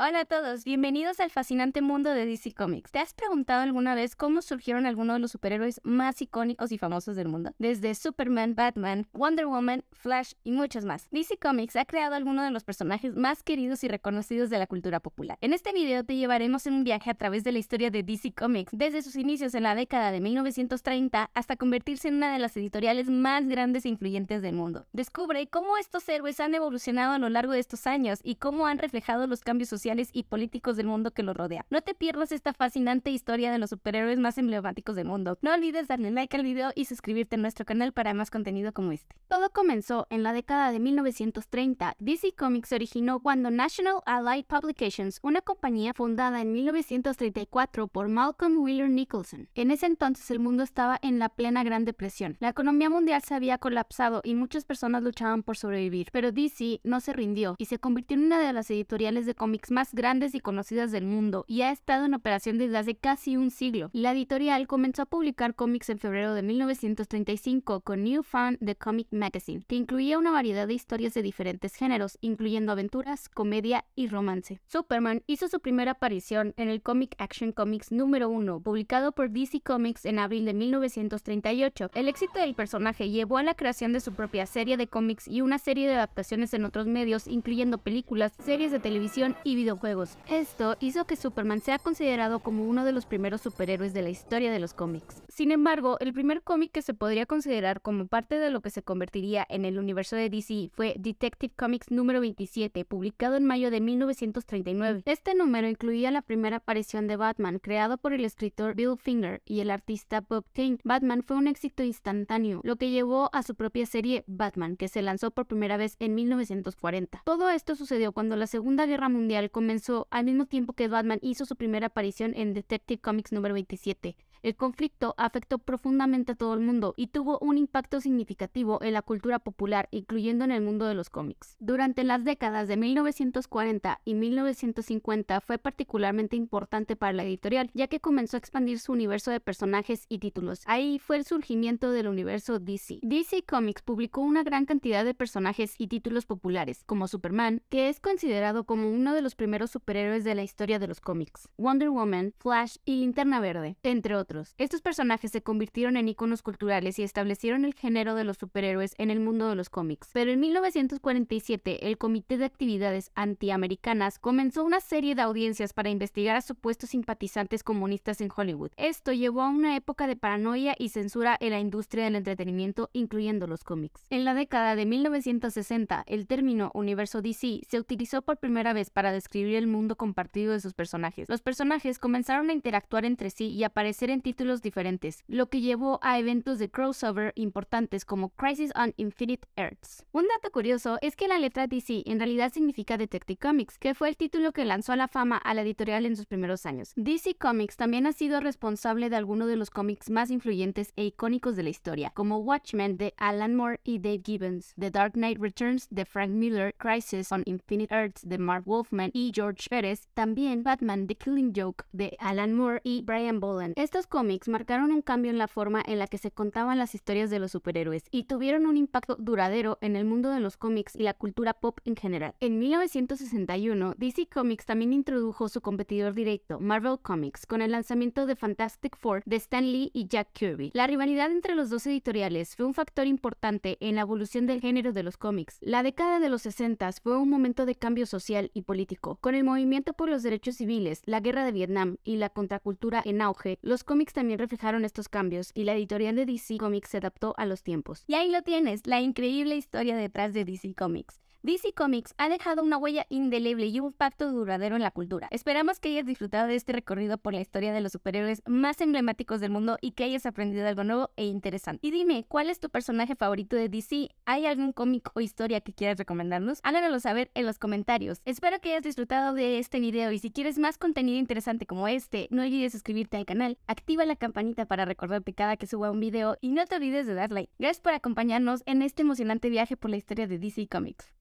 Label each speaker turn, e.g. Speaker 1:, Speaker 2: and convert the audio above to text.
Speaker 1: Hola a todos, bienvenidos al fascinante mundo de DC Comics. ¿Te has preguntado alguna vez cómo surgieron algunos de los superhéroes más icónicos y famosos del mundo? Desde Superman, Batman, Wonder Woman, Flash y muchos más. DC Comics ha creado algunos de los personajes más queridos y reconocidos de la cultura popular. En este video te llevaremos en un viaje a través de la historia de DC Comics, desde sus inicios en la década de 1930 hasta convertirse en una de las editoriales más grandes e influyentes del mundo. Descubre cómo estos héroes han evolucionado a lo largo de estos años y cómo han reflejado los cambios sociales y políticos del mundo que los rodea. No te pierdas esta fascinante historia de los superhéroes más emblemáticos del mundo. No olvides darle like al video y suscribirte a nuestro canal para más contenido como este. Todo comenzó en la década de 1930. DC Comics se originó cuando National Allied Publications, una compañía fundada en 1934 por Malcolm Wheeler Nicholson. En ese entonces el mundo estaba en la plena Gran Depresión. La economía mundial se había colapsado y muchas personas luchaban por sobrevivir, pero DC no se rindió y se convirtió en una de las editoriales de cómics más grandes y conocidas del mundo y ha estado en operación desde hace casi un siglo. La editorial comenzó a publicar cómics en febrero de 1935 con New Fun The Comic Magazine, que incluía una variedad de historias de diferentes géneros, incluyendo aventuras, comedia y romance. Superman hizo su primera aparición en el Comic Action Comics número 1, publicado por DC Comics en abril de 1938. El éxito del personaje llevó a la creación de su propia serie de cómics y una serie de adaptaciones en otros medios, incluyendo películas, series de televisión y videojuegos. Esto hizo que Superman sea considerado como uno de los primeros superhéroes de la historia de los cómics. Sin embargo, el primer cómic que se podría considerar como parte de lo que se convertiría en el universo de DC fue Detective Comics número 27, publicado en mayo de 1939. Este número incluía la primera aparición de Batman, creado por el escritor Bill Finger y el artista Bob Kane. Batman fue un éxito instantáneo, lo que llevó a su propia serie Batman, que se lanzó por primera vez en 1940. Todo esto sucedió cuando la Segunda Guerra Mundial comenzó al mismo tiempo que Batman hizo su primera aparición en Detective Comics número 27. El conflicto afectó profundamente a todo el mundo y tuvo un impacto significativo en la cultura popular, incluyendo en el mundo de los cómics. Durante las décadas de 1940 y 1950 fue particularmente importante para la editorial, ya que comenzó a expandir su universo de personajes y títulos. Ahí fue el surgimiento del universo DC. DC Comics publicó una gran cantidad de personajes y títulos populares, como Superman, que es considerado como uno de los primeros superhéroes de la historia de los cómics, Wonder Woman, Flash y Linterna Verde, entre otros. Estos personajes se convirtieron en iconos culturales y establecieron el género de los superhéroes en el mundo de los cómics. Pero en 1947, el Comité de Actividades Antiamericanas comenzó una serie de audiencias para investigar a supuestos simpatizantes comunistas en Hollywood. Esto llevó a una época de paranoia y censura en la industria del entretenimiento, incluyendo los cómics. En la década de 1960, el término universo DC se utilizó por primera vez para describir el mundo compartido de sus personajes. Los personajes comenzaron a interactuar entre sí y aparecer en títulos diferentes, lo que llevó a eventos de crossover importantes como Crisis on Infinite Earths. Un dato curioso es que la letra DC en realidad significa Detective Comics, que fue el título que lanzó a la fama a la editorial en sus primeros años. DC Comics también ha sido responsable de algunos de los cómics más influyentes e icónicos de la historia, como Watchmen de Alan Moore y Dave Gibbons, The Dark Knight Returns de Frank Miller, Crisis on Infinite Earths de Mark Wolfman y George Pérez, también Batman The Killing Joke de Alan Moore y Brian Boland. Estos cómics marcaron un cambio en la forma en la que se contaban las historias de los superhéroes y tuvieron un impacto duradero en el mundo de los cómics y la cultura pop en general. En 1961, DC Comics también introdujo su competidor directo, Marvel Comics, con el lanzamiento de Fantastic Four de Stan Lee y Jack Kirby. La rivalidad entre los dos editoriales fue un factor importante en la evolución del género de los cómics. La década de los 60 fue un momento de cambio social y político. Con el movimiento por los derechos civiles, la guerra de Vietnam y la contracultura en auge, los cómics también reflejaron estos cambios y la editorial de DC Comics se adaptó a los tiempos. Y ahí lo tienes, la increíble historia detrás de DC Comics. DC Comics ha dejado una huella indeleble y un impacto duradero en la cultura. Esperamos que hayas disfrutado de este recorrido por la historia de los superhéroes más emblemáticos del mundo y que hayas aprendido algo nuevo e interesante. Y dime, ¿cuál es tu personaje favorito de DC? ¿Hay algún cómic o historia que quieras recomendarnos? Háganoslo saber en los comentarios. Espero que hayas disfrutado de este video y si quieres más contenido interesante como este, no olvides suscribirte al canal, activa la campanita para recordarte cada que suba un video y no te olvides de dar like. Gracias por acompañarnos en este emocionante viaje por la historia de DC Comics.